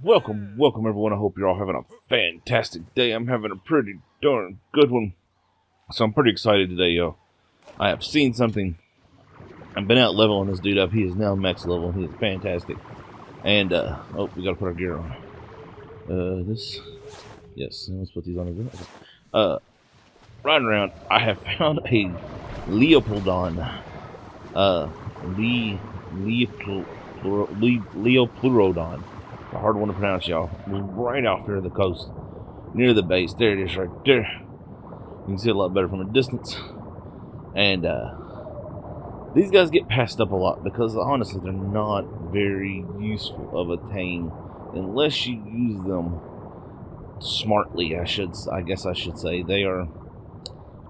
Welcome everyone. I hope you're all having a fantastic day. I'm having a pretty darn good one. So I'm pretty excited today, yo. I have seen something. I've been out leveling this dude up. He is now max level. He is fantastic. And, oh, we gotta put our gear on. Yes, let's put these on again. Riding around, I have found a Liopleurodon. Liopleurodon. A hard one to pronounce, y'all. Right off here of the coast, near the base. There it is, right there. You can see it a lot better from a distance. And these guys get passed up a lot because honestly, they're not very useful of a tame unless you use them smartly. I guess I should say they are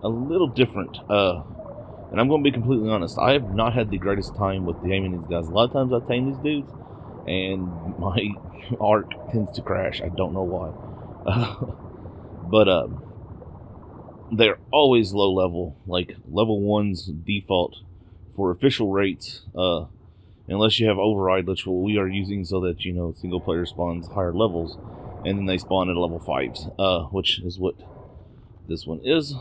a little different. And I'm going to be completely honest. I have not had the greatest time with taming these guys. A lot of times I tame these dudes, and my arc tends to crash. I don't know why. But they're always low level. Like, level 1's default for official rates. Unless you have Override, which we are using so that, single player spawns higher levels. And then they spawn at level 5s. Which is what this one is.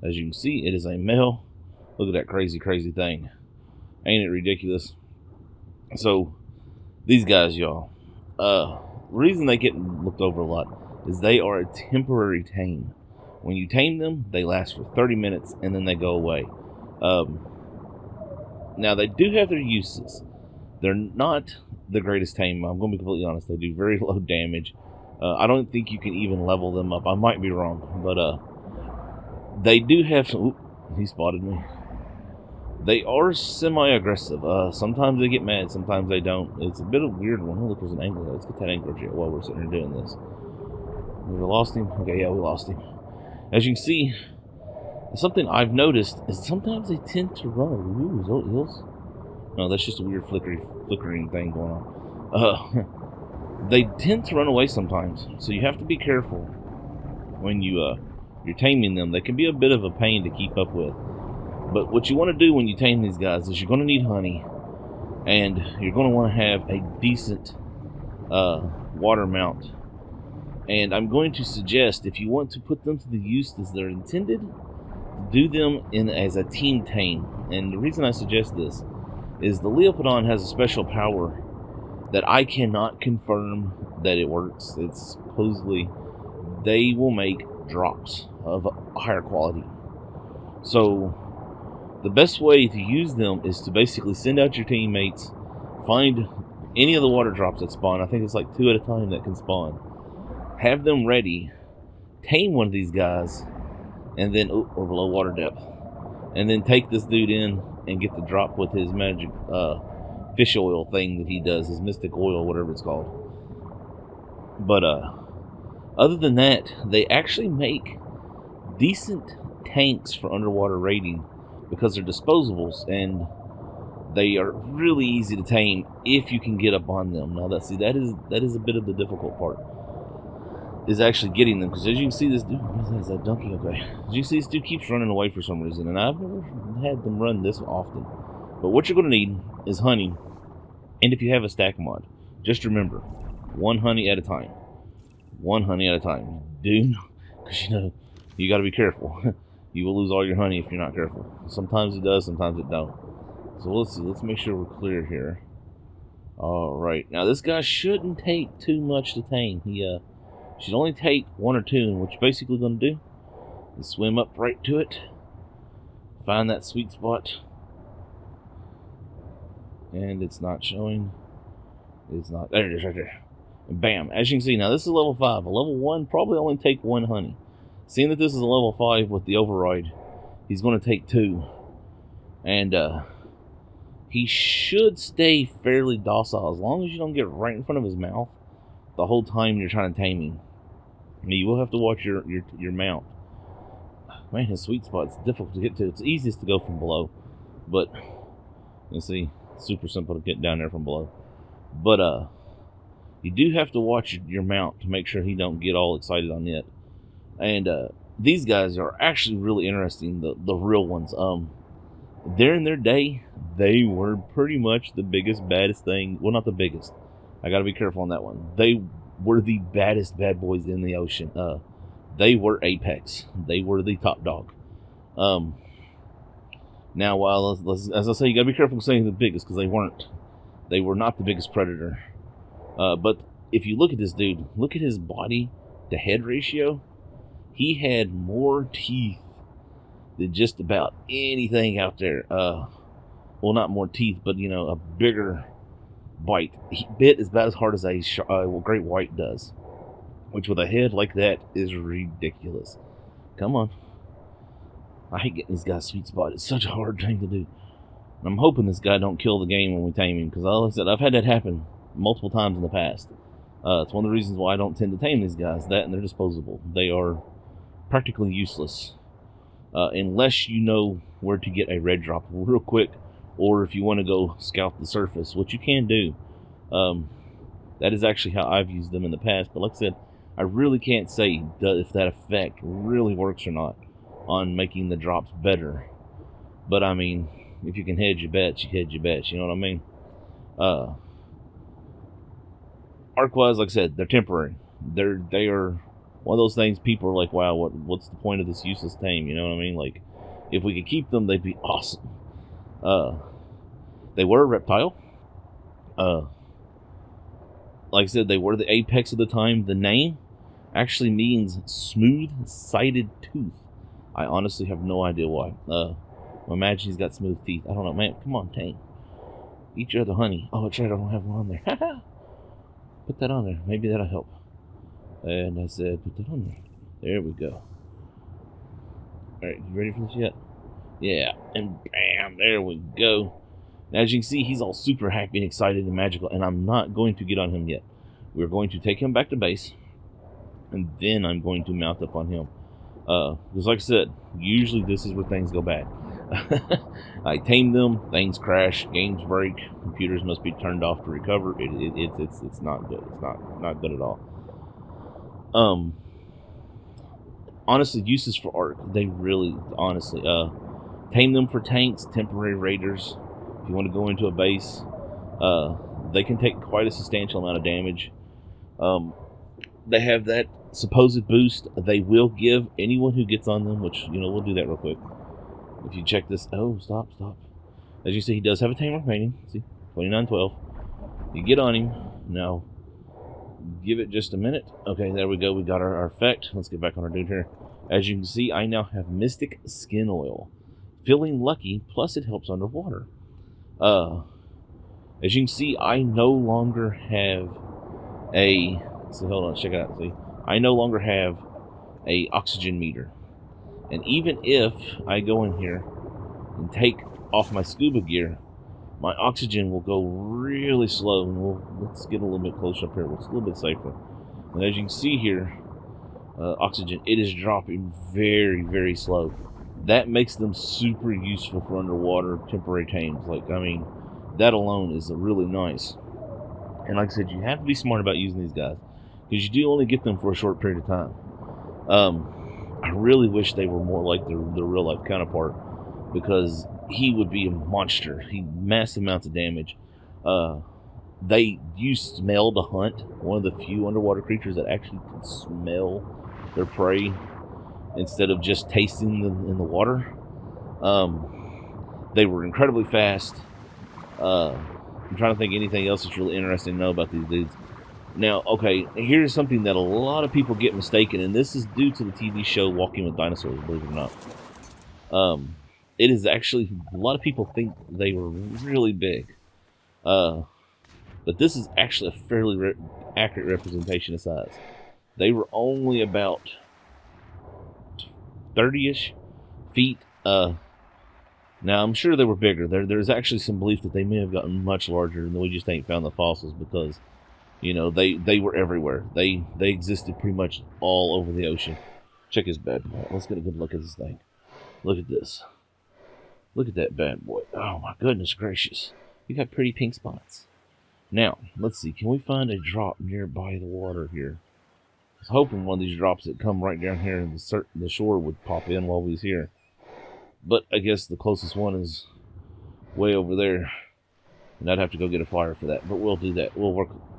As you can see, it is a male. Look at that crazy thing. Ain't it ridiculous? So, these guys, y'all, the reason they get looked over a lot is they are a temporary tame. When you tame them, they last for 30 minutes and then they go away. Now, they do have their uses. They're not the greatest tame. I'm going to be completely honest. They do very low damage. I don't think you can even level them up. I might be wrong, but they do have some... Oop, he spotted me. They are semi-aggressive. Sometimes they get mad, sometimes they don't. It's a bit of a weird one. Oh, look, there's an angler. Let's get that angler jet while we're sitting here doing this. We lost him? Okay, yeah, we lost him. As you can see, something I've noticed is sometimes they tend to run. Ooh, is that hills? No, that's just a weird flickering thing going on. They tend to run away sometimes, so you have to be careful when you're taming them. They can be a bit of a pain to keep up with. But what you want to do when you tame these guys is you're going to need honey, and you're going to want to have a decent water mount. And I'm going to suggest, if you want to put them to the use as they're intended, do them as a team tame. And the reason I suggest this is the Liopleurodon has a special power that I cannot confirm that it works. It's supposedly they will make drops of higher quality. So the best way to use them is to basically send out your teammates, find any of the water drops that spawn. I think it's like 2 at a time that can spawn. Have them ready, tame one of these guys, and then, or below water depth, and then take this dude in and get the drop with his magic fish oil thing that he does, his mystic oil, whatever it's called. But other than that, they actually make decent tanks for underwater raiding, because they're disposables and they are really easy to tame if you can get up on them. Now that is a bit of the difficult part, is actually getting them, because as you can see, this dude, what is that donkey? Okay, as you see, this dude keeps running away for some reason, and I've never had them run this often. But what you're going to need is honey, and if you have a stack mod, just remember, 1 honey at a time. 1 honey at a time, dude, because you got to be careful. You will lose all your honey if you're not careful. Sometimes it does, sometimes it don't. So let's see. Let's make sure we're clear here. Alright. Now, this guy shouldn't take too much to tame. He should only take 1 or 2. And what you're basically going to do is swim up right to it. Find that sweet spot. And it's not showing. It's not. There it is right there. And bam. As you can see, now this is level 5. A level 1 probably only take 1 honey. Seeing that this is a level 5 with the override, he's going to take 2. And he should stay fairly docile as long as you don't get right in front of his mouth the whole time you're trying to tame him. Now, you will have to watch your mount. Man, his sweet spot's difficult to get to. It's easiest to go from below, but you see, it's super simple to get down there from below. But you do have to watch your mount to make sure he don't get all excited on it. And these guys are actually really interesting, the real ones. During their day, they were pretty much the biggest, baddest thing. Well, not the biggest. I got to be careful on that one. They were the baddest bad boys in the ocean. They were apex. They were the top dog. Now, while as I say, you got to be careful saying the biggest, because they weren't. They were not the biggest predator. But if you look at this dude, look at his body to head ratio. He had more teeth than just about anything out there. Well, not more teeth, but a bigger bite. He bit about as hard as a great white does, which with a head like that is ridiculous. Come on. I hate getting these guys sweet spot. It's such a hard thing to do. And I'm hoping this guy don't kill the game when we tame him, because like I said, I've had that happen multiple times in the past. It's one of the reasons why I don't tend to tame these guys. That and they're disposable. They are practically useless. Unless you know where to get a red drop real quick, or if you want to go scout the surface, which you can do. That is actually how I've used them in the past. But like I said, I really can't say if that effect really works or not on making the drops better. But I mean, if you can hedge your bets, you hedge your bets. You know what I mean? Arc-wise, like I said, they're temporary. They are one of those things people are like, wow, what's the point of this useless tame? You know what I mean? Like, if we could keep them, they'd be awesome. They were a reptile. Like I said, they were the apex of the time. The name actually means smooth-sided tooth. I honestly have no idea why. Imagine he's got smooth teeth. I don't know, man. Come on, Tame. Eat your other honey. Oh, that's right, I don't have one on there. Put that on there. Maybe that'll help. And I said, put that on there. There we go. Alright, you ready for this yet? Yeah. And bam, there we go. And as you can see, he's all super happy and excited and magical. And I'm not going to get on him yet. We're going to take him back to base. And then I'm going to mount up on him. Because like I said, usually this is where things go bad. I tame them, things crash, games break, computers must be turned off to recover. It's not good. It's not good at all. Honestly, uses for Ark, they really, honestly, tame them for tanks, temporary raiders. If you want to go into a base, they can take quite a substantial amount of damage. They have that supposed boost they will give anyone who gets on them, which, we'll do that real quick. If you check this, stop. As you see, he does have a tamer remaining. See, 2912. You get on him. Now, give it just a minute. Okay, there we go. We got our effect. Let's get back on our dude here. As you can see, I now have Mystic Skin Oil. Feeling lucky, plus it helps underwater. As you can see, I no longer have a... So hold on, check it out. See, I no longer have a oxygen meter. And even if I go in here and take off my scuba gear, my oxygen will go really slow. And let's get a little bit closer up here. It's a little bit safer. And as you can see here, oxygen, it is dropping very, very slow. That makes them super useful for underwater temporary tames. Like, I mean, that alone is really nice. And like I said, you have to be smart about using these guys, because you do only get them for a short period of time. I really wish they were more like their real life counterpart, because he would be a monster. He massive amounts of damage. They use smell to hunt. One of the few underwater creatures that actually can smell their prey instead of just tasting them in the water. They were incredibly fast. I'm trying to think of anything else that's really interesting to know about these dudes. Now, okay, here's something that a lot of people get mistaken, and this is due to the TV show Walking with Dinosaurs, believe it or not. It is actually, a lot of people think they were really big. But this is actually a fairly accurate representation of size. They were only about 30-ish feet. Now, I'm sure they were bigger. There's actually some belief that they may have gotten much larger, and we just ain't found the fossils, because they were everywhere. They existed pretty much all over the ocean. Check his bad boy. Let's get a good look at this thing. Look at this. Look at that bad boy. Oh my goodness gracious. You got pretty pink spots. Now, let's see. Can we find a drop nearby the water here? I was hoping one of these drops that come right down here in the shore would pop in while we was here. But I guess the closest one is way over there. And I'd have to go get a flyer for that, but we'll do that. We'll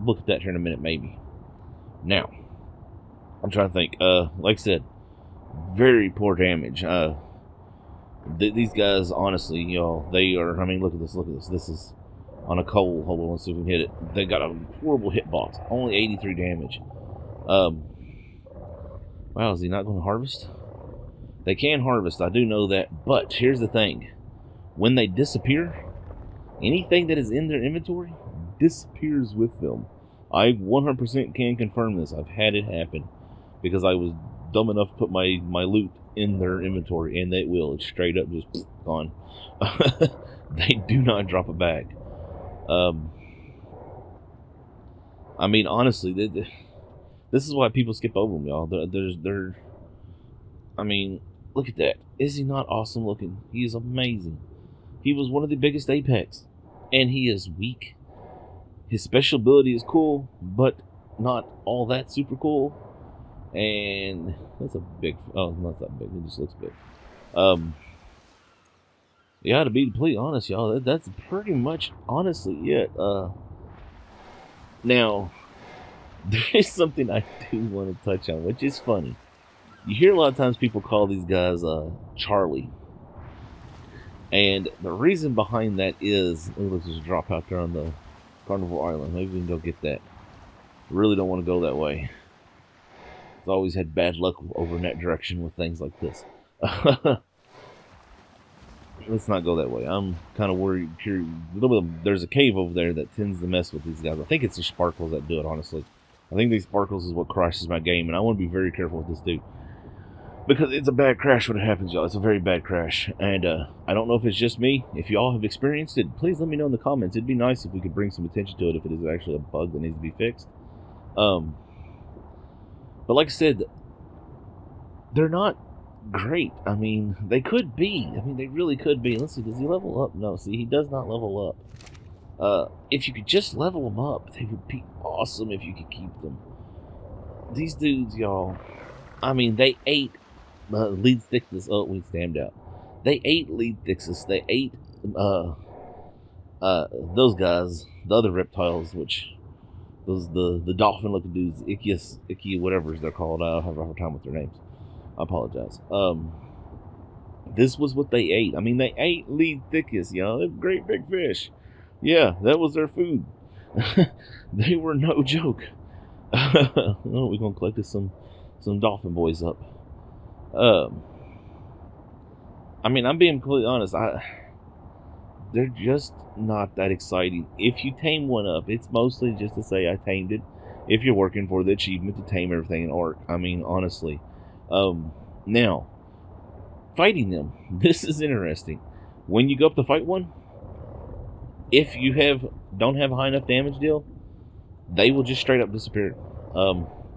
look at that here in a minute, maybe. Now, I'm trying to think. Like I said, very poor damage. These guys, honestly, y'all, they are. I mean, look at this. Look at this. This is on a coal. Hold on, let's see if we can hit it. They got a horrible hitbox. Only 83 damage. Wow, is he not going to harvest? They can harvest, I do know that. But here's the thing: when they disappear, anything that is in their inventory disappears with them. I 100% can confirm this. I've had it happen because I was dumb enough to put my loot in their inventory, and they will. It's straight up just gone. They do not drop it back. I mean, honestly, this is why people skip over them, y'all. I mean, look at that. Is he not awesome looking? He is amazing. He was one of the biggest Apex, and he is weak. His special ability is cool, but not all that super cool. And that's a big. Oh, not that big. It just looks big. Yeah, to be completely honest, y'all, that's pretty much honestly it. Now, there is something I do want to touch on, which is funny. You hear a lot of times people call these guys Charlie. And the reason behind that is, let's just drop out there on the Carnival Island. Maybe we can go get that. Really don't want to go that way. I've always had bad luck over in that direction with things like this. Let's not go that way. I'm kind of worried. There's a cave over there that tends to mess with these guys. I think it's the sparkles that do it, honestly. I think these sparkles is what crashes my game, and I want to be very careful with this dude. Because it's a bad crash when it happens, y'all. It's a very bad crash. And I don't know if it's just me. If y'all have experienced it, please let me know in the comments. It'd be nice if we could bring some attention to it if it is actually a bug that needs to be fixed. But like I said, they're not great. I mean, they could be. I mean, they really could be. Let's see, does he level up? No, see, he does not level up. If you could just level them up, they would be awesome if you could keep them. These dudes, y'all, I mean, they ate lead thickness. Oh, we stammed out. They ate lead thickness. They ate those guys, the other reptiles, which those the dolphin looking dudes, Ichia, whatever they're called. I don't have a hard time with their names. I apologize. This was what they ate. I mean, they ate lead thickness, y'all. They're great big fish. Yeah, that was their food. They were no joke. Oh, we're gonna collect some dolphin boys up. I mean, I'm being completely honest. They're just not that exciting. If you tame one up, it's mostly just to say I tamed it. If you're working for the achievement to tame everything in Ark, I mean, honestly. Now, fighting them. This is interesting. When you go up to fight one, if you don't have a high enough damage deal, they will just straight up disappear.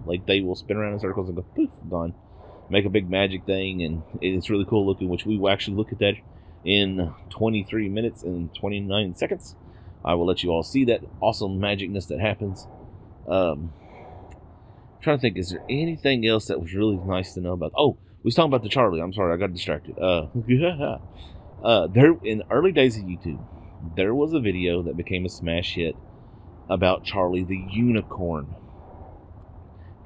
Like they will spin around in circles and go poof, gone. Make a big magic thing, and it's really cool looking, which we will actually look at that in 23 minutes and 29 seconds. I will let you all see that awesome magicness that happens. I'm trying to think, is there anything else that was really nice to know about? Oh, we was talking about the Charlie. I'm sorry, I got distracted. There in early days of YouTube, there was a video that became a smash hit about Charlie the unicorn.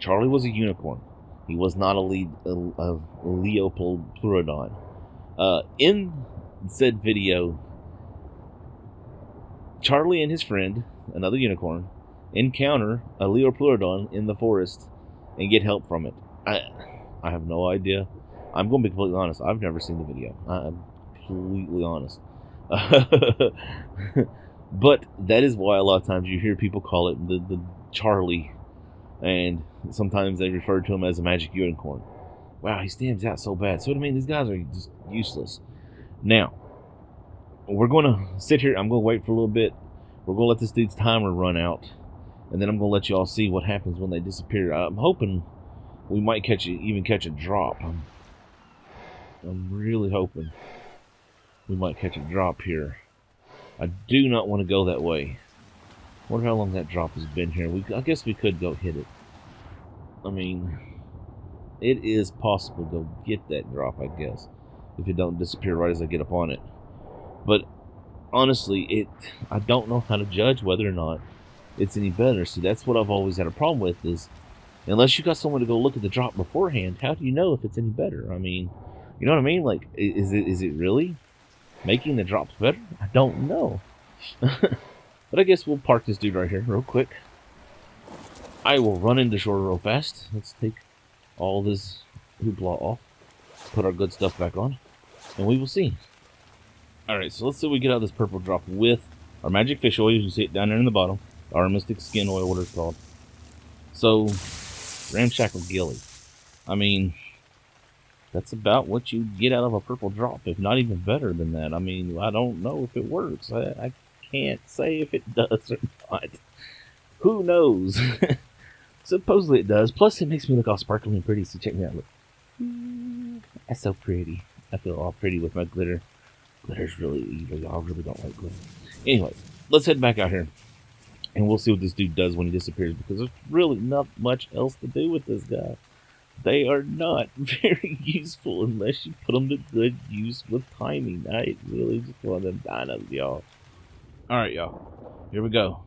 Charlie was a unicorn. He was not a Liopleurodon. In said video, Charlie and his friend, another unicorn, encounter a Liopleurodon in the forest and get help from it. I have no idea. I'm going to be completely honest. I've never seen the video. I'm completely honest. But that is why a lot of times you hear people call it the Charlie, and sometimes they refer to him as a magic unicorn. Wow, he stands out so bad. So I mean, these guys are just useless. Now, we're going to sit here. I'm going to wait for a little bit. We're going to let this dude's timer run out, and then I'm going to let you all see what happens when they disappear. I'm hoping we might even catch a drop. I'm really hoping we might catch a drop here. I do not want to go that way. I wonder how long that drop has been here. I guess we could go hit it. I mean, it is possible to go get that drop, I guess, if it don't disappear right as I get up on it. But honestly, I don't know how to judge whether or not it's any better. See, that's what I've always had a problem with is unless you got someone to go look at the drop beforehand, how do you know if it's any better? I mean, you know what I mean? Like, is it really making the drops better? I don't know. But I guess we'll park this dude right here real quick. I will run into shore real fast. Let's take all this hoopla off, put our good stuff back on, and we will see. Alright, so let's see what we get out of this purple drop with our magic fish oil. You can see it down there in the bottom. Our mystic skin oil, what it's called. So, ramshackle gilly. I mean, that's about what you get out of a purple drop, if not even better than that. I mean, I don't know if it works. I can't say if it does or not. Who knows? Supposedly it does. Plus, it makes me look all sparkly and pretty, so check me out. Look. That's so pretty. I feel all pretty with my glitter. Glitter's really evil. Y'all really don't like glitter. Anyway, let's head back out here. And we'll see what this dude does when he disappears, because there's really not much else to do with this guy. They are not very useful unless you put them to good use with timing. I really just one of them dinos, y'all. Alright, y'all. Here we go.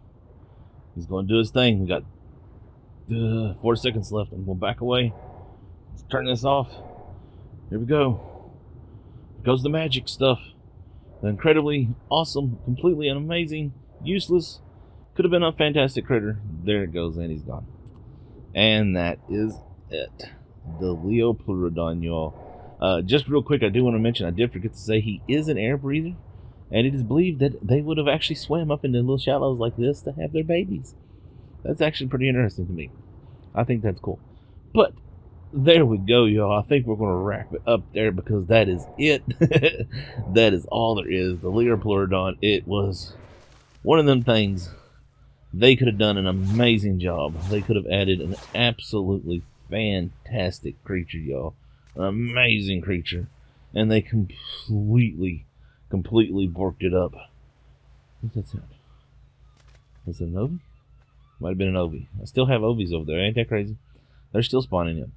He's going to do his thing. We got 4 seconds left. I'm going to back away. Let's turn this off. Here we go. Here goes the magic stuff. The incredibly awesome, completely amazing, useless, could have been a fantastic critter. There it goes, and he's gone. And that is it. The Liopleurodon, y'all. Just real quick, I do want to mention, I did forget to say, he is an air breather. And it is believed that they would have actually swam up into little shallows like this to have their babies. That's actually pretty interesting to me. I think that's cool. But there we go, y'all. I think we're going to wrap it up there because that is it. That is all there is. The Liopleurodon, it was one of them things. They could have done an amazing job. They could have added an absolutely fantastic creature, y'all. An amazing creature. And they completely borked it up. What's that sound? Was it an Ovi? Might have been an Ovi. I still have Ovies over there. Ain't that crazy? They're still spawning up.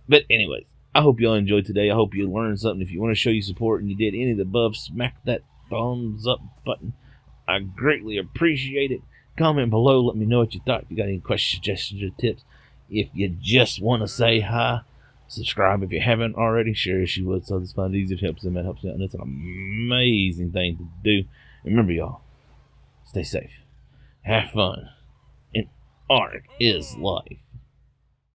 But anyways, I hope y'all enjoyed today. I hope you learned something. If you want to show your support and you did any of the above, smack that thumbs up button. I greatly appreciate it. Comment below. Let me know what you thought. If you got any questions, suggestions, or tips. If you just want to say hi, subscribe if you haven't already. Share if you would. So this find it easy. It helps them. It helps me out. And it's an amazing thing to do. And remember, y'all, stay safe. Have fun. And Ark is life.